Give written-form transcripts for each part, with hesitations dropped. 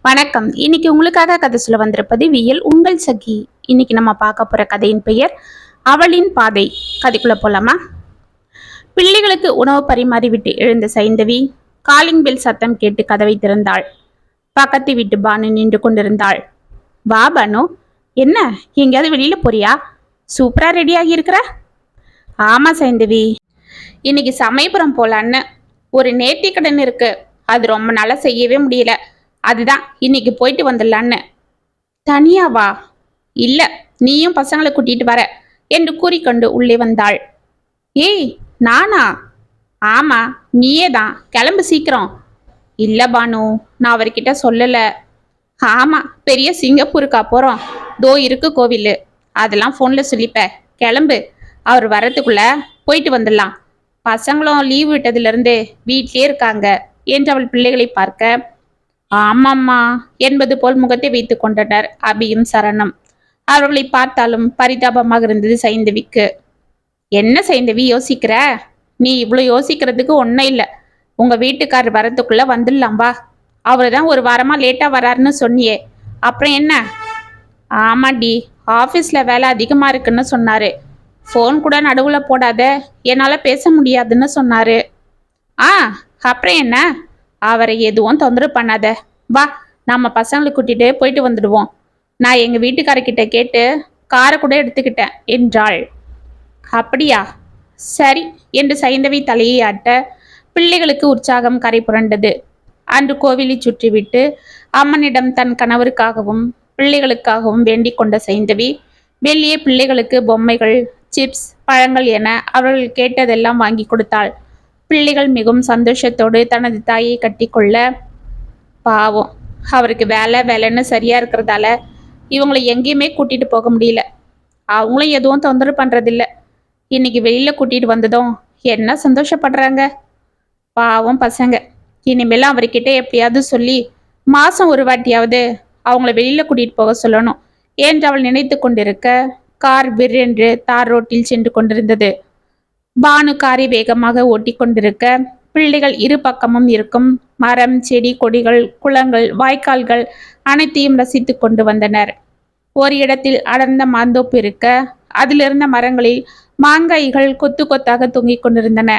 வணக்கம். இன்னைக்கு உங்களுக்காக கதை சொல்ல வந்திருப்பது வியல் உங்கள் சகி. இன்னைக்கு நம்ம பார்க்க போற கதையின் பெயர் அவளின் பாதை. கதைக்குள்ள போலாமா? பிள்ளைகளுக்கு உணவு பரிமாறிவிட்டு எழுந்த சைந்தவி காலிங் பெல் சத்தம் கேட்டு கதவை திறந்தாள். பக்கத்து வீட்டு பானு நின்று கொண்டிருந்தாள். வா பானு, என்ன எங்கேயாவது வெளியில போறியா? சூப்பரா ரெடியாகி இருக்கிற? ஆமா சைந்தவி, இன்னைக்கு சமயபுரம் போலான்னு ஒரு நேர்த்தி கடன் இருக்கு. அது ரொம்ப நாளா செய்யவே முடியல. அதுதான் இன்னைக்கு போயிட்டு வந்துடலான்னு. தனியாவா? இல்ல, நீயும் பசங்களை கூட்டிட்டு வர என்று கூறிக்கொண்டு உள்ளே வந்தாள். ஏய், நானா? ஆமா, நீயே தான். கிளம்பு சீக்கிரம். இல்ல பானு, நான் அவர்கிட்ட சொல்லல. ஆமா, பெரிய சிங்கப்பூருக்கா போறோம். தோ இருக்கு கோவில், அதெல்லாம் போன்ல சொல்லிப்ப. கிளம்பு, அவர் வர்றதுக்குள்ள போயிட்டு வந்துடலாம். பசங்களும் லீவ் விட்டதுல இருந்து வீட்லயே இருக்காங்க என்று அவள் பிள்ளைகளை பார்க்க, ஆமாம்மா என்பது போல் முகத்தை வைத்துக் கொண்டனர் அபியும் சரணம். அவர்களை பார்த்தாலும் பரிதாபமாக இருந்தது சைந்தவிக்கு. என்ன சைந்தவி யோசிக்கிற? நீ இவ்வளோ யோசிக்கிறதுக்கு ஒன்றும் இல்லை. உங்க வீட்டுக்காரர் வரத்துக்குள்ள வந்துடலாம் வா. அவரு தான் ஒரு வாரமா லேட்டா வராருன்னு சொன்னியே, அப்புறம் என்ன? ஆமாடி, ஆஃபீஸ்ல வேலை அதிகமா இருக்குன்னு சொன்னாரு. ஃபோன் கூட நடுவுல போடாத, என்னால பேச முடியாதுன்னு சொன்னாரு. ஆ, அப்புறம் என்ன? அவரை எதுவும் தொந்தரவு பண்ணாத. வா, நம்ம பசங்களை கூட்டிட்டு போயிட்டு வந்துடுவோம். நான் எங்க வீட்டுக்காரர்கிட்ட கேட்டு காரை கூட எடுத்துக்கிட்டேன் என்றாள். அப்படியா? சரி என்று சைந்தவி தலையை ஆட்ட பிள்ளைகளுக்கு உற்சாகம் கரை புரண்டது. அன்று கோவிலை சுற்றிவிட்டு அம்மனிடம் தன் கணவருக்காகவும் பிள்ளைகளுக்காகவும் வேண்டிக் கொண்ட சைந்தவி வெளியே பிள்ளைகளுக்கு பொம்மைகள், சிப்ஸ், பழங்கள் என அவர்கள் கேட்டதெல்லாம் வாங்கி கொடுத்தாள். பிள்ளைகள் மிகவும் சந்தோஷத்தோடு தனது தாயை கட்டிக்கொள்ள, பாவம் அவருக்கு வேலை வேலைன்னு சரியா இருக்கிறதால இவங்களை எங்கேயுமே கூட்டிட்டு போக முடியல. அவங்களும் எதுவும் தொந்தரவு பண்றதில்ல. இன்னைக்கு வெளியில கூட்டிட்டு வந்ததும் என்ன சந்தோஷப்படுறாங்க. பாவம் பசங்க. இனிமேல் அவர்கிட்ட எப்படியாவது சொல்லி மாசம் ஒரு வாட்டியாவது அவங்கள வெளியில கூட்டிட்டு போக சொல்லணும் என்று அவள் நினைத்து கொண்டிருக்க கார் விற்றென்று தார் ரோட்டில் சென்று கொண்டிருந்தது. பானு காரை வேகமாக ஓட்டி கொண்டிருக்க பிள்ளைகள் இரு பக்கமும் இருக்கும் மரம், செடி, கொடிகள், குளங்கள், வாய்க்கால்கள் அனைத்தையும் ரசித்து கொண்டு வந்தனர். ஒரு இடத்தில் அடர்ந்த மாந்தோப்பு இருக்க அதிலிருந்த மரங்களில் மாங்காய்கள் கொத்து கொத்தாக தொங்கிக் கொண்டிருந்தன.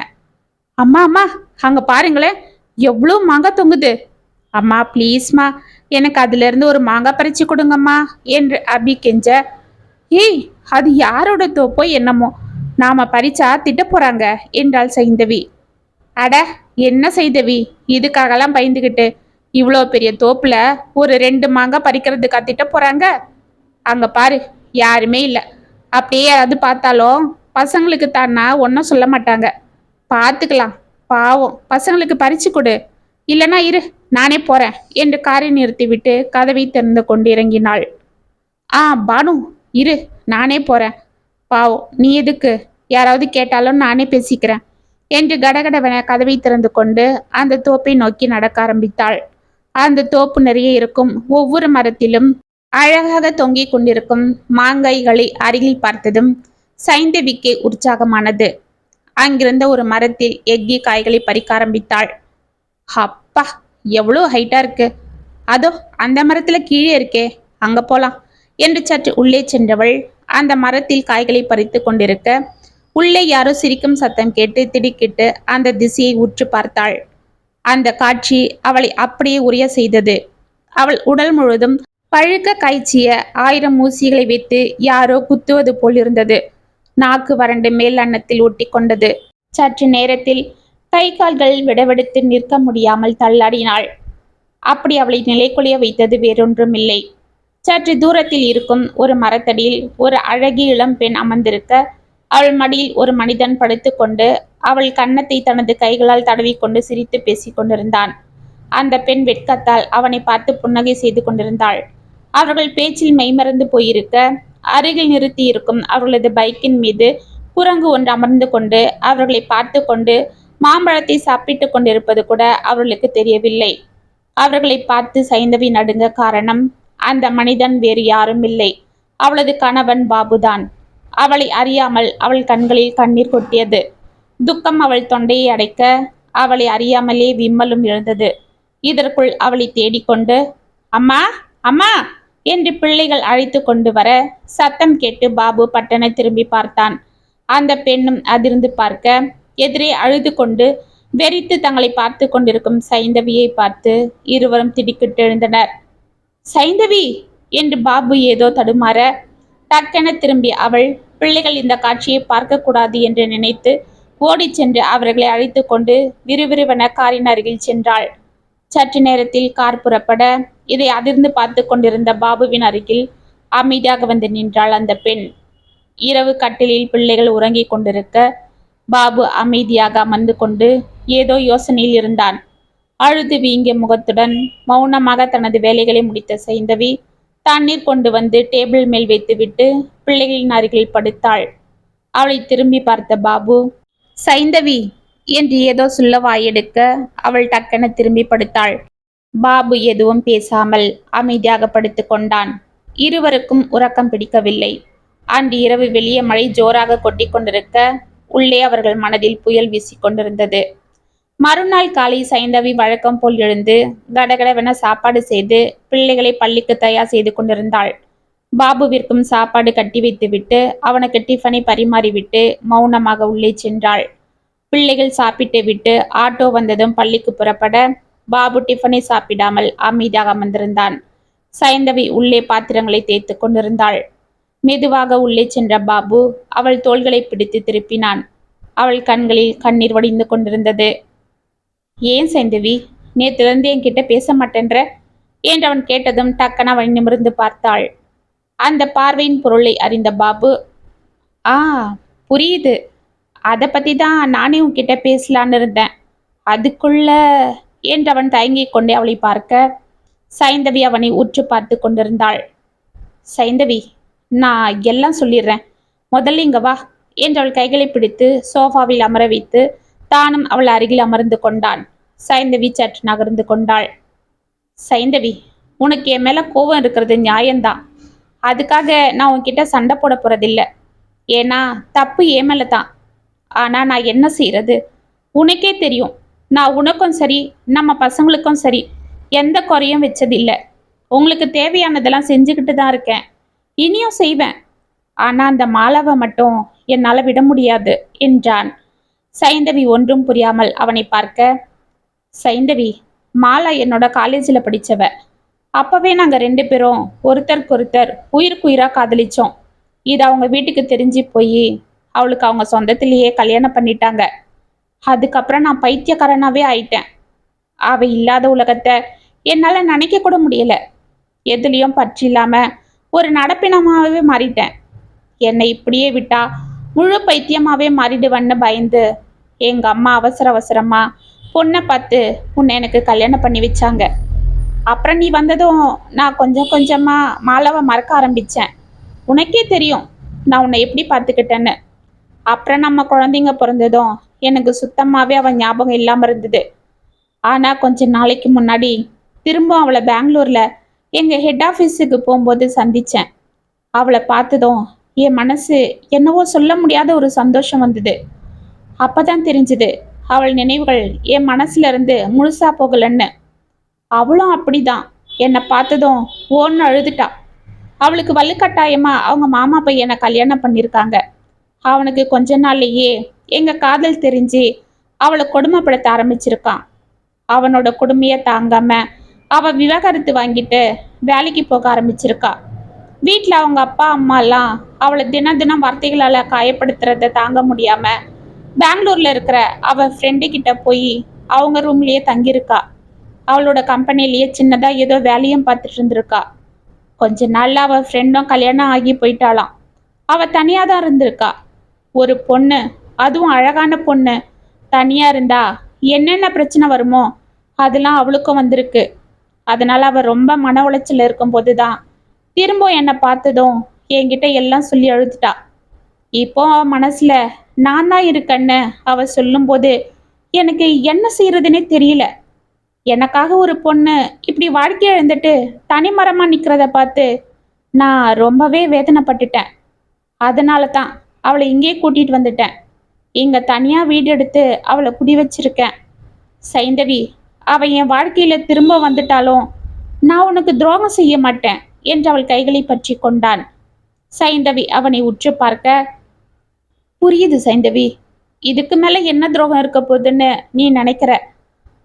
அம்மா அம்மா, அங்க பாருங்களேன், எவ்வளோ மாங்காய் தொங்குது. அம்மா ப்ளீஸ்மா, எனக்கு அதுல இருந்து ஒரு மாங்காய் பறிச்சு கொடுங்கம்மா என்று அபி கெஞ்ச, ஏய் அது யாரோட தோப்போ என்னமோ, நாம பறிச்சா திட்ட போறாங்க என்றாள் சைந்தவி. அட என்ன சைந்தவி, இதுக்காகலாம் பயந்துகிட்டு இவ்வளோ பெரிய தோப்புல ஒரு 2 மாங்காய் பறிக்கிறதுக்கா திட்ட போறாங்க? அங்க பாரு, யாருமே இல்லை. அப்படியே அது பார்த்தாலும் பசங்களுக்கு தானா ஒன்றும் சொல்ல மாட்டாங்க. பார்த்துக்கலாம். பாவம் பசங்களுக்கு பறிச்சு கொடு, இல்லைன்னா இரு நானே போறேன் என்று காரை நிறுத்திவிட்டு கதவை திறந்து கொண்டு இறங்கினாள். ஆ பானு, இரு நானே போறேன். பாவம் நீ எதுக்கு? யாராவது கேட்டாலும் நானே பேசிக்கிறேன் என்று கடகடவென கதவை திறந்து கொண்டு அந்த தோப்பை நோக்கி நடக்க ஆரம்பித்தாள். அந்த தோப்பு நிறைய இருக்கும் ஒவ்வொரு மரத்திலும் அழகாக தொங்கிக் கொண்டிருக்கும் மாங்காய்களை அருகில் பார்த்ததும் சைந்தவிக்கு உற்சாகமானது. அங்கிருந்த ஒரு மரத்தில் எக்கி காய்களை பறிக்க ஆரம்பித்தாள். அப்பா, எவ்வளோ ஹைட்டா இருக்கு. அதோ அந்த மரத்துல கீழே இருக்கே, அங்க போலாம் என்று சற்று உள்ளே சென்றவள் அந்த மரத்தில் காய்களை பறித்து கொண்டிருக்க உள்ளே யாரோ சிரிக்கும் சத்தம் கேட்டு திடுக்கிட்டு அந்த திசையை உற்று பார்த்தாள். அந்த காட்சி அவளை அப்படியே உரிய செய்தது. அவள் உடல் முழுவதும் பழுக்க காய்ச்சிய 1000 ஊசிகளை வைத்து யாரோ குத்துவது போல் இருந்தது. நாக்கு வறண்டு மேல் அன்னத்தில் ஒட்டி கொண்டது. சற்று நேரத்தில் கை கால்கள் விடவெடுத்து நிற்க முடியாமல் தள்ளாடினாள். அப்படி அவளை நிலைக்குலைய வைத்தது வேறொன்றுமில்லை. சற்று தூரத்தில் இருக்கும் ஒரு மரத்தடியில் ஒரு அழகிய இளம் பெண் அமர்ந்திருக்க அவள் மடியில் ஒரு மனிதன் படுத்து கொண்டு அவள் கன்னத்தை தனது கைகளால் தடவிக்கொண்டு சிரித்து பேசி கொண்டிருந்தான். அந்த பெண் வெட்கத்தால் அவனை பார்த்து புன்னகை செய்து கொண்டிருந்தாள். அவர்கள் பேச்சில் மெய்மறந்து போயிருக்க அருகில் நிறுத்தி இருக்கும் அவர்களது பைக்கின் மீது குரங்கு ஒன்று அமர்ந்து கொண்டு அவர்களை பார்த்து கொண்டு மாம்பழத்தை சாப்பிட்டு கொண்டிருப்பது கூட அவர்களுக்கு தெரியவில்லை. அவர்களை பார்த்து சைந்தவி நடுங்க காரணம் அந்த மனிதன் வேறு யாரும் இல்லை, அவளது கணவன் பாபுதான். அவளை அறியாமல் அவள் கண்களில் கண்ணீர் கொட்டியது. துக்கம் அவள் தொண்டையை அடைக்க அவளை அறியாமலே விம்மலும் எழுந்தது. இதற்குள் அவளை தேடிக்கொண்டு, அம்மா, அம்மா என்று பிள்ளைகள் அழைத்து கொண்டு வர சத்தம் கேட்டு பாபு பட்டனை திரும்பி பார்த்தான். அந்த பெண்ணும் அதிர்ந்து பார்க்க எதிரே அழுது கொண்டு வெறித்து தங்களை பார்த்து கொண்டிருக்கும் சைந்தவியை பார்த்து இருவரும் திடுக்கிட்டு எழுந்தனர். சைந்தவி என்று பாபு ஏதோ தடுமாற டக்கென திரும்பி அவள் பிள்ளைகள் இந்த காட்சியை பார்க்க கூடாது என்று நினைத்து ஓடிச் சென்று அவர்களை அழைத்து கொண்டு விறுவிறுவென காரின் அருகில் சென்றாள். சற்று நேரத்தில் கார் புறப்பட இதை அதிர்ந்து பார்த்து கொண்டிருந்த பாபுவின் அருகில் அமைதியாக வந்து நின்றாள் அந்த பெண். இரவு கட்டிலில் பிள்ளைகள் உறங்கிக் கொண்டிருக்க பாபு அமைதியாக அமர்ந்து கொண்டு ஏதோ யோசனையில் இருந்தான். அழுது வீங்கிய முகத்துடன் மௌனமாக தனது வேலைகளை முடித்த சைந்தவி தண்ணீர் கொண்டு வந்து டேபிள் மேல் வைத்துவிட்டு பிள்ளைகளின் அருகில் படுத்தாள். அவளை திரும்பி பார்த்த பாபு, சைந்தவி என்று ஏதோ சொல்ல வாயெடுக்க அவள் டக்கென திரும்பி படுத்தாள். பாபு எதுவும் பேசாமல் அமைதியாக படுத்து கொண்டான். இருவருக்கும் உறக்கம் பிடிக்கவில்லை. அன்று இரவு வெளியே மழை ஜோராக கொட்டி கொண்டிருக்க உள்ளே அவர்கள் மனதில் புயல் வீசிக்கொண்டிருந்தது. மறுநாள் காலை சைந்தவி வழக்கம் போல் எழுந்து கடகடவென சாப்பாடு செய்து பிள்ளைகளை பள்ளிக்கு தயார் செய்து கொண்டிருந்தாள். பாபுவிற்கும் சாப்பாடு கட்டி வைத்துவிட்டு அவனுக்கு டிஃபனை பரிமாறிவிட்டு மௌனமாக உள்ளே சென்றாள். பிள்ளைகள் சாப்பிட்டு விட்டு ஆட்டோ வந்ததும் பள்ளிக்கு புறப்பட பாபு டிஃபனை சாப்பிடாமல் அமைதியாக அமர்ந்திருந்தான். சைந்தவி உள்ளே பாத்திரங்களை தேய்த்து கொண்டிருந்தாள். மெதுவாக உள்ளே சென்ற பாபு அவள் தோள்களை பிடித்து திருப்பினான். அவள் கண்களில் கண்ணீர் வடிந்து கொண்டிருந்தது. ஏன் சைந்தவி, நேற்றிலிருந்து என்கிட்ட பேச மாட்டேன்ற என்று அவன் கேட்டதும் டக்கன அவனை நிமிர்ந்து பார்த்தாள். அந்த பார்வையின் பொருளை அறிந்த பாபு, ஆ புரியுது, அதை பத்தி தான் நானே உன்கிட்ட பேசலான்னு இருந்தேன். அதுக்குள்ள என்று அவன் தயங்கிக் கொண்டே அவளை பார்க்க சைந்தவி அவனை உற்று பார்த்து கொண்டிருந்தாள். சைந்தவி, நான் எல்லாம் சொல்லிடுறேன், முதல்ல இங்க வா என்று அவள் கைகளை பிடித்து சோஃபாவில் அமர வைத்து தானும் அவள் அருகில் அமர்ந்து கொண்டான். சைந்தவி சற்று நகர்ந்து கொண்டாள். சைந்தவி, உனக்கு என் மேல கோபம் இருக்கிறது நியாயம்தான். அதுக்காக நான் உன்கிட்ட சண்டை போட போறதில்லை. ஏன்னா தப்பு என் மேல தான். ஆனா நான் என்ன செய்யறது, உனக்கே தெரியும். நான் உனக்கும் சரி நம்ம பசங்களுக்கும் சரி எந்த குறையும் வச்சதில்லை. உங்களுக்கு தேவையானதெல்லாம் செஞ்சுக்கிட்டு தான் இருக்கேன், இனியும் செய்வேன். ஆனா அந்த மாலாவை மட்டும் என்னால் விட முடியாது என்றான். சைந்தவி ஒன்றும் புரியாமல் அவனை பார்க்க, சைந்தவி, மாலா என்னோட காலேஜில் படித்தவ. அப்பவே நாங்கள் 2 பேரும் ஒருத்தருக்கொருத்தர் உயிருக்குயிராக காதலிச்சோம். இது அவங்க வீட்டுக்கு தெரிஞ்சு போய் அவளுக்கு அவங்க சொந்தத்திலேயே கல்யாணம் பண்ணிட்டாங்க. அதுக்கப்புறம் நான் பைத்தியக்காரனாவே ஆயிட்டேன். அவ இல்லாத உலகத்தை என்னால் நினைக்க கூட முடியல. எதுலேயும் பற்று இல்லாம ஒரு நடப்பினமாகவே மாறிட்டேன். என்னை இப்படியே விட்டா முழு பைத்தியமாவே மாறிடுவேன்னு பயந்து எங்க அம்மா அவசர அவசரமா பொண்ணை பார்த்து உன்னை எனக்கு கல்யாணம் பண்ணி வச்சாங்க. அப்புறம் நீ வந்ததும் நான் கொஞ்சம் கொஞ்சமா மாலாவை மறக்க ஆரம்பிச்சேன். உனக்கே தெரியும் நான் உன்னை எப்படி பார்த்துக்கிட்டேன்னு. அப்புறம் நம்ம குழந்தைங்க பிறந்ததும் எனக்கு சுத்தமாவே அவன் ஞாபகம் இல்லாம இருந்தது. ஆனா கொஞ்ச நாளைக்கு முன்னாடி திரும்ப அவளை பெங்களூர்ல எங்க ஹெட் ஆஃபீஸுக்கு போகும்போது சந்திச்சேன். அவளை பார்த்ததும் என் மனசு என்னவோ சொல்ல முடியாத ஒரு சந்தோஷம் வந்தது. அப்பதான் தெரிஞ்சுது அவள் நினைவுகள் என் மனசுல இருந்து முழுசா போகலன்னு. அவளும் அப்படிதான். என்னை பார்த்ததும் ஓன்னு அழுதுட்டா. அவளுக்கு வலுக்கட்டாயமா அவங்க மாமா பையனை கல்யாணம் பண்ணியிருக்காங்க. அவனுக்கு கொஞ்ச நாள்லயே எங்க காதல் தெரிஞ்சு அவளை கொடுமைப்படுத்த ஆரம்பிச்சிருக்கான். அவனோட கொடுமையை தாங்காம அவ விவாகரத்து வாங்கிட்டு வேலைக்கு போக ஆரம்பிச்சிருக்கா. வீட்டில் அவங்க அப்பா அம்மாலாம் அவளை தினம் தினம் வார்த்தைகளால் காயப்படுத்துறத தாங்க முடியாம பெங்களூர்ல இருக்கிற அவ ஃப்ரெண்டு கிட்ட போய் அவங்க ரூம்லயே தங்கியிருக்கா. அவளோட கம்பெனிலேயே சின்னதா ஏதோ வேலையும் பார்த்துட்டு இருந்திருக்கா. கொஞ்ச நாள்ல அவ ஃப்ரெண்டும் கல்யாணம் ஆகி போயிட்டாளாம். அவ தனியா தான் இருந்திருக்கா. ஒரு பொண்ணு, அதுவும் அழகான பொண்ணு, தனியா இருந்தா என்னென்ன பிரச்சனை வருமோ அதெல்லாம் அவளுக்கும் வந்திருக்கு. அதனால அவ ரொம்ப மன உளைச்சல் இருக்கும் போதுதான் திரும்ப என்னை பார்த்ததும் என்கிட்ட எல்லாம் சொல்லி அழுதுட்டா. இப்போ அவ மனசுல நான் தான் இருக்கேன்னு அவ சொல்லும்போது எனக்கு என்ன செய்யறதுன்னே தெரியல. எனக்காக ஒரு பொண்ணு இப்படி வாழ்க்கையை இழந்துட்டு தனிமரமா நிக்கிறத பார்த்து நான் ரொம்பவே வேதனைப்பட்டுட்டேன். அதனால தான் அவளை இங்கே கூட்டிட்டு வந்துட்டேன். இங்க தனியா வீடு எடுத்து அவளை குடி வச்சிருக்கேன். சைந்தவி, அவ என் வாழ்க்கையில திரும்ப வந்துட்டாலும் நான் உனக்கு துரோகம் செய்ய மாட்டேன் என்று அவள் கைகளை பற்றி கொண்டான். சைந்தவி அவனை உற்று பார்க்க, புரியுது சைந்தவி, இதுக்கு மேல என்ன துரோகம் இருக்க போகுதுன்னு நீ நினைக்கிற.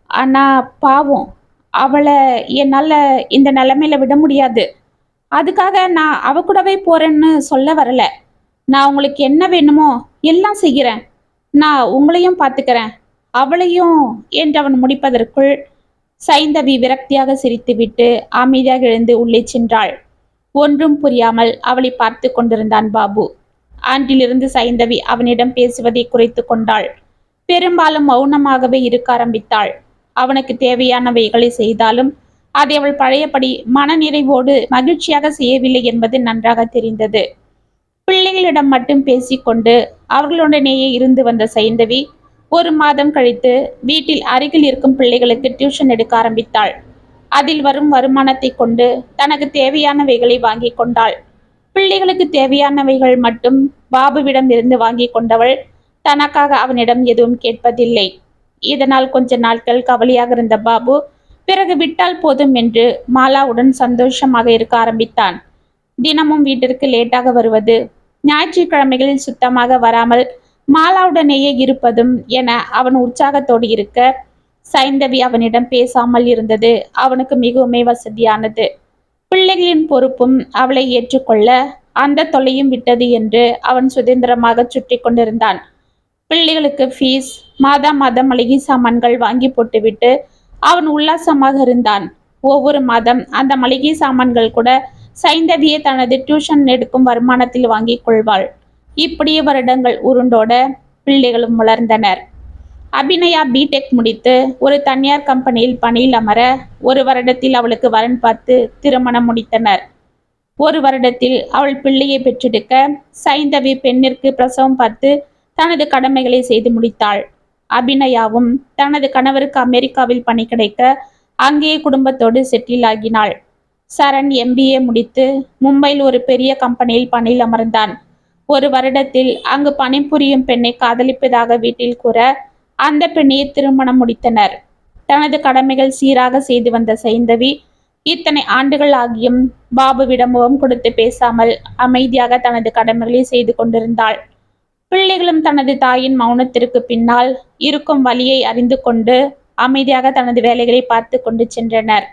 ஆனா பாவம், அவளை என்னால இந்த நிலைமையில விட முடியாது. அதுக்காக நான் அவ கூடவே போறேன்னு சொல்ல வரல. நான் உங்களுக்கு என்ன வேணுமோ எல்லாம் செய்கிறேன். நான் உங்களையும் பார்த்துக்கிறேன், அவளையும் என்று அவன் முடிப்பதற்குள் சைந்தவி விரக்தியாக சிரித்துவிட்டு அமைதியாக எழுந்து உள்ளே சென்றாள். ஒன்றும் புரியாமல் அவளை பார்த்து கொண்டிருந்தான் பாபு. அன்றிலிருந்து சைந்தவி அவனிடம் பேசுவதை குறைத்து கொண்டாள். பெரும்பாலும் மௌனமாகவே இருக்க ஆரம்பித்தாள். அவனுக்கு தேவையானவைகளை செய்தாலும் அதை அவள் பழையபடி மனநிறைவோடு மகிழ்ச்சியாக செய்யவில்லை என்பது நன்றாக தெரிந்தது. பிள்ளைகளிடம் மட்டும் பேசிக்கொண்டு அவர்களுடனேயே இருந்து வந்த சைந்தவி 1 மாதம் கழித்து வீட்டில் அருகில் இருக்கும் பிள்ளைகளுக்கு டியூஷன் எடுக்க ஆரம்பித்தாள். அதில் வரும் வருமானத்தை கொண்டு தனக்கு தேவையானவைகளை வாங்கி கொண்டாள். பிள்ளைகளுக்கு தேவையானவைகள் மட்டும் பாபுவிடம் இருந்து வாங்கி கொண்டவள் தனக்காக அவனிடம் எதுவும் கேட்பதில்லை. இதனால் கொஞ்ச நாட்கள் கவலையாக இருந்த பாபு பிறகு விட்டால் போதும் என்று மாலாவுடன் சந்தோஷமாக இருக்க ஆரம்பித்தான். தினமும் வீட்டிற்கு லேட்டாக வருவது, ஞாயிற்றுக்கிழமைகளில் சுத்தமாக வராமல் மாலாவுடனேயே இருப்பதும் என அவன் உற்சாகத்தோடு இருக்க, சைந்தவி அவனிடம் பேசாமல் இருந்தது அவனுக்கு மிகவும் வசதியானது. பிள்ளைகளின் பொறுப்பும் அவளை ஏற்றுக்கொள்ள அந்த தொல்லையும் விட்டது என்று அவன் சுதந்திரமாக சுற்றி கொண்டிருந்தான். பிள்ளைகளுக்கு ஃபீஸ், மாதம் மளிகை சாமான்கள் வாங்கி போட்டுவிட்டு அவன் உல்லாசமாக இருந்தான். ஒவ்வொரு மாதம் அந்த மளிகை சாமான்கள் கூட சைந்தவியை தனது டியூஷன் எடுக்கும் வருமானத்தில் வாங்கிக் கொள்வாள். இப்படியே வருடங்கள் உருண்டோட பிள்ளைகளும் வளர்ந்தனர். அபிநயா பிடெக் முடித்து ஒரு தனியார் கம்பெனியில் பணியில் அமர 1 வருடத்தில் அவளுக்கு வரன் பார்த்து திருமணம் முடித்தனர். 1 வருடத்தில் அவள் பிள்ளையை பெற்றெடுக்க சைந்தவி பெண்ணிற்கு பிரசவம் பார்த்து தனது கடமைகளை செய்து முடித்தாள். அபிநயாவும் தனது கணவருக்கு அமெரிக்காவில் பணி கிடைக்க அங்கேயே குடும்பத்தோடு செட்டில் ஆகினாள். சரண் MBA முடித்து மும்பையில் ஒரு பெரிய கம்பெனியில் பணியில் அமர்ந்தான். 1 வருடத்தில் அங்கு பணிபுரியும் பெண்ணை காதலிப்பதாக வீட்டில் கூற அந்த பெண்ணையை திருமணம் முடித்தனர். தனது கடமைகள் சீராக செய்து வந்த சைந்தவி இத்தனை ஆண்டுகள் ஆகியும் பாபுவிடம் முகம் கொடுத்து பேசாமல் அமைதியாக தனது கடமைகளை செய்து கொண்டிருந்தாள். பிள்ளைகளும் தனது தாயின் மௌனத்திற்கு பின்னால் இருக்கும் வழியை அறிந்து கொண்டு அமைதியாக தனது வேலைகளை பார்த்து கொண்டு சென்றனர்.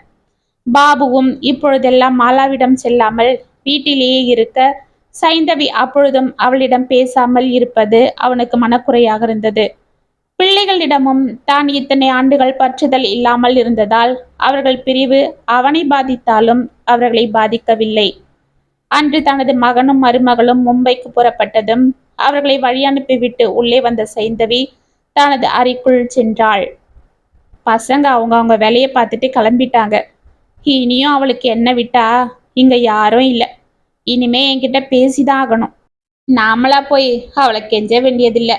பாபுவும் இப்பொழுதெல்லாம் மாலாவிடம் செல்லாமல் வீட்டிலேயே இருக்க, சைந்தவி அப்பொழுதும் அவளிடம் பேசாமல் இருப்பது அவனுக்கு மனக்குறையாக இருந்தது. பிள்ளைகளிடமும் தான் இத்தனை ஆண்டுகள் பற்றுதல் இல்லாமல் இருந்ததால் அவர்கள் பிரிவு அவனை பாதித்தாலும் அவர்களை பாதிக்கவில்லை. அன்று தனது மகனும் மருமகளும் மும்பைக்கு புறப்பட்டதும் அவர்களை வழி அனுப்பிவிட்டு உள்ளே வந்த சைந்தவி தனது அறைக்குள் சென்றாள். பசங்க அவங்க வேலையை பார்த்துட்டு கிளம்பிட்டாங்க. இனியும் அவளுக்கு என்ன விட்டா இங்க யாரும் இல்லை. இனிமே என்கிட்ட பேசிதான் ஆகணும். நாமளா போய் அவளை கெஞ்ச வேண்டியதில்லை,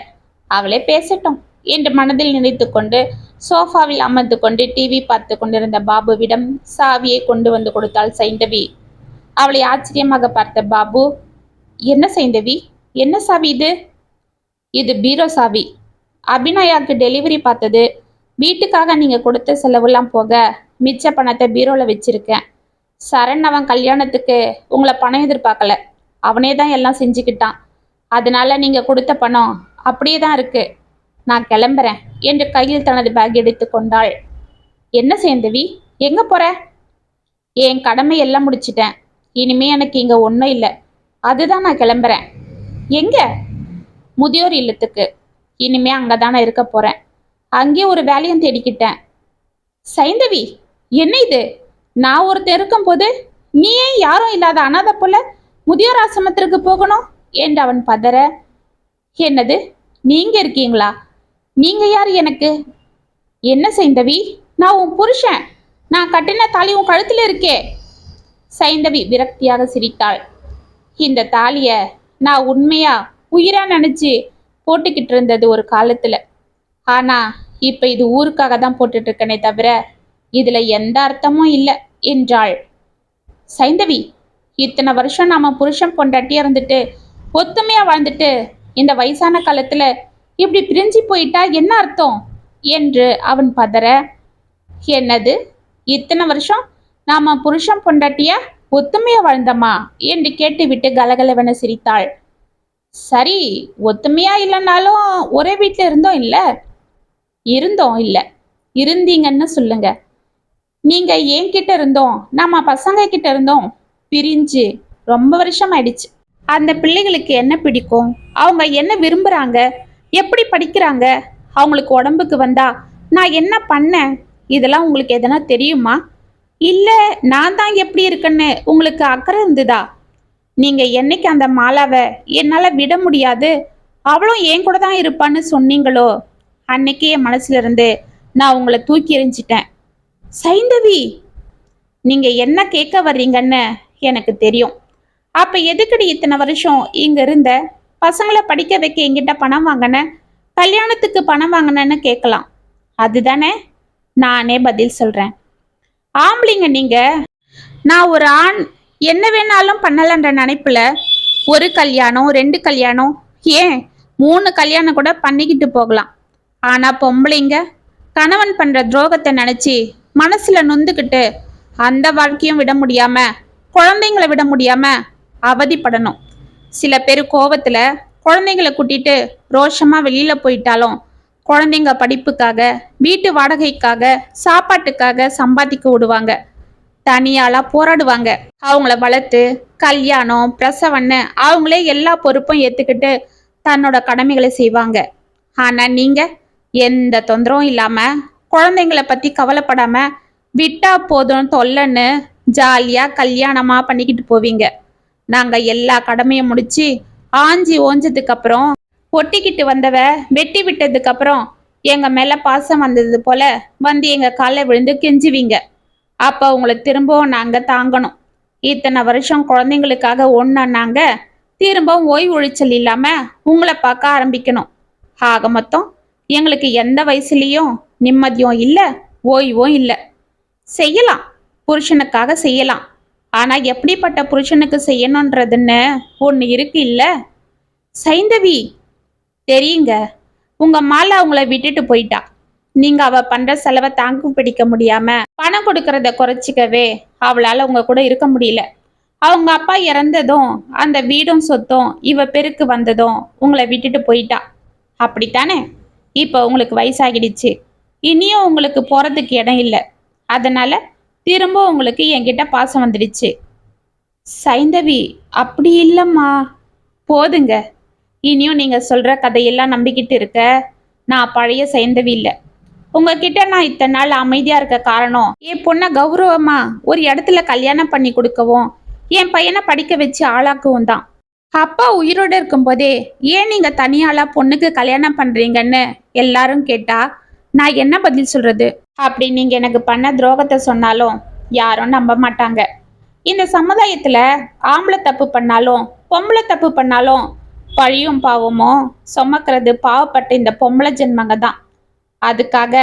அவளே பேசட்டும் என்று மனதில் நினைத்து கொண்டு சோஃபாவில் அமர்ந்து கொண்டு டிவி பார்த்து கொண்டிருந்த பாபுவிடம் சாவியை கொண்டு வந்து கொடுத்தாள் சைந்தவி. அவளை ஆச்சரியமாக பார்த்த பாபு, என்ன சைந்தவி, என்ன சாவி இது? இது பீரோ சாவி. அபிநயாவுக்கு டெலிவரி பார்த்தது, வீட்டுக்காக நீங்க கொடுத்த செலவுலாம் போக மிச்ச பணத்தை பீரோல வச்சிருக்கேன். சரண் அவன் கல்யாணத்துக்கு உங்களை பணம் எதிர்பார்க்கல, அவனே தான் எல்லாம் செஞ்சுக்கிட்டான். அதனால நீங்க கொடுத்த பணம் அப்படியே தான் இருக்கு. நான் கிளம்புறேன் என்று கையில் தனது பேக் எடுத்து கொண்டாள். என்ன சைந்தவி, எங்க போற? என் கடமை எல்லாம் முடிச்சிட்டேன், இனிமே எனக்கு இங்க ஒன்றும் இல்லை, அதுதான் நான் கிளம்புறேன். எங்க? முதியோர் இல்லத்துக்கு. இனிமே அங்கதானே இருக்க போறேன். அங்கே ஒரு வேலையும் தேடிக்கிட்டேன். சைந்தவி, என்ன இது? நான் ஒருத்தர் இருக்கும் போது நீ ஏன் யாரும் இல்லாத அனாத போல முதியோர் ஆசிரமத்திற்கு போகணும் என்று அவன் பதற, என்னது நீங்க இருக்கீங்களா? நீங்க யார் எனக்கு? என்ன சைந்தவி, நான் உன் புருஷன், நான் கட்டின தாலி உன் கழுத்துல இருக்கே. சைந்தவி விரக்தியாக சிரித்தாள். இந்த தாலிய நான் உண்மையா உயிரா நினைச்சு போட்டுக்கிட்டு இருந்தது ஒரு காலத்துல. ஆனா இப்ப இது ஊருக்காக தான் போட்டுட்டு இருக்கனே தவிர இதுல எந்த அர்த்தமும் இல்லை என்றாள். சைந்தவி, இத்தனை வருஷம் நாம புருஷன் பொண்டாட்டியா இருந்துட்டு ஒத்துமையா வாழ்ந்துட்டு இந்த வயசான காலத்துல இப்படி பிரிஞ்சு போயிட்டா என்ன அர்த்தம் என்று அவன் பதற, என்னது இத்தனை வருஷம்? நாம புருஷன் பொண்டாட்டிய ஒத்துமையா வாழ்ந்தமா என்று கேட்டுவிட்டு கலகலவென சிரித்தாள். சரி, ஒத்துமையா இல்லைன்னாலும் ஒரே வீட்டுல இருந்தோம் இல்ல? இருந்தோம் இல்ல, இருந்தீங்கன்னு சொல்லுங்க. நீங்க என்கிட்ட இருந்தோம், நம்ம பசங்க கிட்ட இருந்தோம் பிரிஞ்சு ரொம்ப வருஷம் ஆயிடுச்சு. அந்த பிள்ளைகளுக்கு என்ன பிடிக்கும், அவங்க என்ன விரும்புறாங்க, எப்படி படிக்கிறாங்க, அவங்களுக்கு உடம்புக்கு வந்தா நான் என்ன பண்ணேன், இதெல்லாம் உங்களுக்கு எதனா தெரியுமா? இல்ல நான் தான் எப்படி இருக்குன்னு உங்களுக்கு அக்கறை இருந்துதா? நீங்க என்னைக்கு அந்த மாலாவை என்னால விட முடியாது, அவளும் என் கூட தான் இருப்பான்னு சொன்னீங்களோ அன்னைக்கே என் மனசுல இருந்து நான் உங்களை தூக்கி எறிஞ்சிட்டேன். சைந்தவி, நீங்க என்ன கேட்க வர்றீங்கன்னு எனக்கு தெரியும். அப்ப எதுக்கடி இத்தனை வருஷம் இங்க இருந்த? பசங்களை படிக்க வைக்க என்கிட்ட பணம் வாங்கின, கல்யாணத்துக்கு பணம் வாங்கினேன்னு கேட்கலாம். அதுதானே? நானே பதில் சொல்றேன். ஆம்பளைங்க நீங்க. நான் ஒரு ஆண் என்ன வேணாலும் பண்ணலன்ற நினைப்புல ஒரு கல்யாணம், 2 கல்யாணம், ஏன் 3 கல்யாணம் கூட பண்ணிக்கிட்டு போகலாம். ஆனா பொம்பளைங்க கணவன் பண்ற துரோகத்தை நினைச்சு மனசுல நொந்துக்கிட்டு அந்த வாழ்க்கையும் விட முடியாம, குழந்தைங்களை விட முடியாம அவதிப்படணும். சில பேர் கோவத்துல குழந்தைங்களை கூட்டிட்டு ரோஷமா வெளியில போயிட்டாலும் குழந்தைங்க படிப்புக்காக, வீட்டு வாடகைக்காக, சாப்பாட்டுக்காக சம்பாதிக்க விடுவாங்க. தனியாளா போராடுவாங்க. அவங்கள வளர்த்து கல்யாணம், பிரசவன்னு அவங்களே எல்லா பொறுப்பும் ஏத்துக்கிட்டு தன்னோட கடமைகளை செய்வாங்க. ஆனா நீங்க எந்த தொந்தரவும் இல்லாம, குழந்தைங்களை பத்தி கவலைப்படாம, விட்டா போதும் தொல்லைன்னு ஜாலியா கல்யாணமா பண்ணிக்கிட்டு போவீங்க. நாங்க எல்லா கடமையும் முடிச்சு ஆஞ்சி ஓஞ்சதுக்கு அப்புறம், ஒட்டிக்கிட்டு வந்தவ வெட்டி விட்டதுக்கு அப்புறம் எங்க மேல பாசம் வந்தது போல வந்து எங்க காலில் விழுந்து கெஞ்சுவீங்க. அப்ப உங்களை திரும்பவும் நாங்க தாங்கணும். இத்தனை வருஷம் குழந்தைங்களுக்காக நாங்க திரும்பவும் ஓய்வு ஒழிச்சல் இல்லாம உங்களை பார்க்க ஆரம்பிக்கணும். ஆக மொத்தம் எங்களுக்கு எந்த வயசுலயும் நிம்மதியும் இல்லை, ஓய்வும் இல்லை. செய்யலாம், புருஷனுக்காக செய்யலாம். ஆனா எப்படிப்பட்ட புருஷனுக்கு செய்யணும்ன்றதுன்னு ஒண்ணு இருக்கு இல்ல? சைந்தவி, தெரியுங்க, உங்க மாலா உங்களை விட்டுட்டு போயிட்டா. நீங்க அவ பண்ற செலவை தாக்கு பிடிக்க முடியாம பணம் கொடுக்கறத குறைச்சிக்கவே அவளால உங்க கூட இருக்க முடியல. அவங்க அப்பா இறந்ததும் அந்த வீடும் சொத்தும் இவ பேருக்கு வந்ததும் உங்களை விட்டுட்டு போயிட்டா. அப்படித்தானே? இப்ப உங்களுக்கு வயசாகிடுச்சு, இனியும் உங்களுக்கு போறதுக்கு இடம் இல்லை. அதனால திரும்ப உங்களுக்கு என்கிட்ட பாசம் வந்துடுச்சு. சைந்தவி, அப்படி இல்லம்மா. போதுங்க, இனியும் நீங்க சொல்ற கதையெல்லாம் நம்பிக்கிட்டு இருக்க நான் பழைய சைந்தவி இல்லை. உங்ககிட்ட நான் இத்தனை நாள் அமைதியா இருக்க காரணம், என் பொண்ணை கௌரவமா ஒரு இடத்துல கல்யாணம் பண்ணி கொடுக்கவும் என் பையனை படிக்க வச்சு ஆளாக்கவும் தான். அப்பா உயிரோடு இருக்கும் போதே ஏன் நீங்க தனியாளா பொண்ணுக்கு கல்யாணம் பண்றீங்கன்னு எல்லாரும் கேட்டா நான் என்ன பதில் சொல்றது? அப்படி நீங்க எனக்கு பண்ண துரோகத்தை சொன்னாலும் யாரும் நம்ப மாட்டாங்க. இந்த சமுதாயத்துல ஆம்பளை தப்பு பண்ணாலும் பொம்பளை தப்பு பண்ணாலும் பழியும் பாவமும் சுமக்கிறது பாவப்பட்ட இந்த பொம்பளை ஜென்மங்க தான். அதுக்காக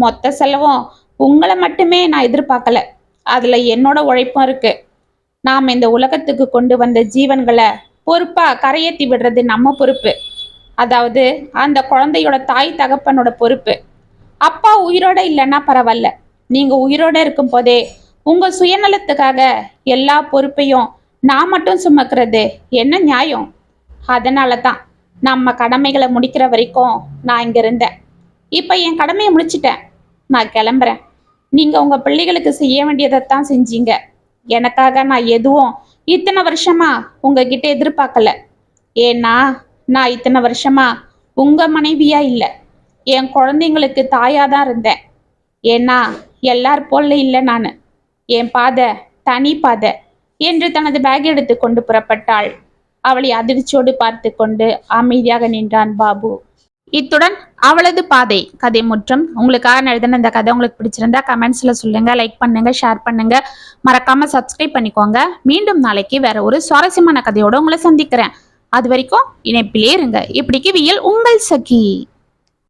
மொத்த செலவும் உங்களை மட்டுமே நான் எதிர்பார்க்கல, அதுல என்னோட உழைப்பும் இருக்கு. நாம் இந்த உலகத்துக்கு கொண்டு வந்த ஜீவன்களை பொறுப்பா கரையேற்றி விடுறது நம்ம பொறுப்பு. அதாவது அந்த குழந்தையோட தாய் தகப்பனோட பொறுப்பு. அப்பா உயிரோட இல்லைன்னா பரவாயில்ல, நீங்க உயிரோட இருக்கும் போதே உங்க சுயநலத்துக்காக எல்லா பொறுப்பையும் நான் மட்டும் சுமக்கிறது என்ன நியாயம்? அதனால தான் நம்ம கடமைகளை முடிக்கிற வரைக்கும் நான் இங்க இருந்தேன். இப்ப என் கடமையை முடிச்சிட்டேன், நான் கிளம்புறேன். நீங்க உங்க பிள்ளைகளுக்கு செய்ய வேண்டியதைத்தான் செஞ்சீங்க. எனக்காக நான் எதுவும் இத்தனை வருஷமா உங்ககிட்ட எதிர்பார்க்கல. ஏன்னா நான் இத்தனை வருஷமா உங்க மனைவியா இல்லை, என் குழந்தைங்களுக்கு தாயாதான் இருந்தேன். ஏன்னா எல்லார் போல இல்லை நான், என் பாதை தனி பாதை என்று தனது பேக் எடுத்து கொண்டு புறப்பட்டாள். அவளை அதிர்ச்சியோடு பார்த்து கொண்டு அமைதியாக நின்றான் பாபு. இத்துடன் அவளது பாதை கதை முற்றம். உங்களுக்காக எழுதின இந்த கதை உங்களுக்கு பிடிச்சிருந்தா கமெண்ட்ஸ்ல சொல்லுங்க, லைக் பண்ணுங்க, ஷேர் பண்ணுங்க, மறக்காம சப்ஸ்கிரைப் பண்ணிக்கோங்க. மீண்டும் நாளைக்கு வேற ஒரு சுவாரஸ்யமான கதையோட உங்களை சந்திக்கிறேன். அது வரைக்கும் இணைப்பிலே இருங்க. இப்படிக்கு வியல் உங்கள் சகி.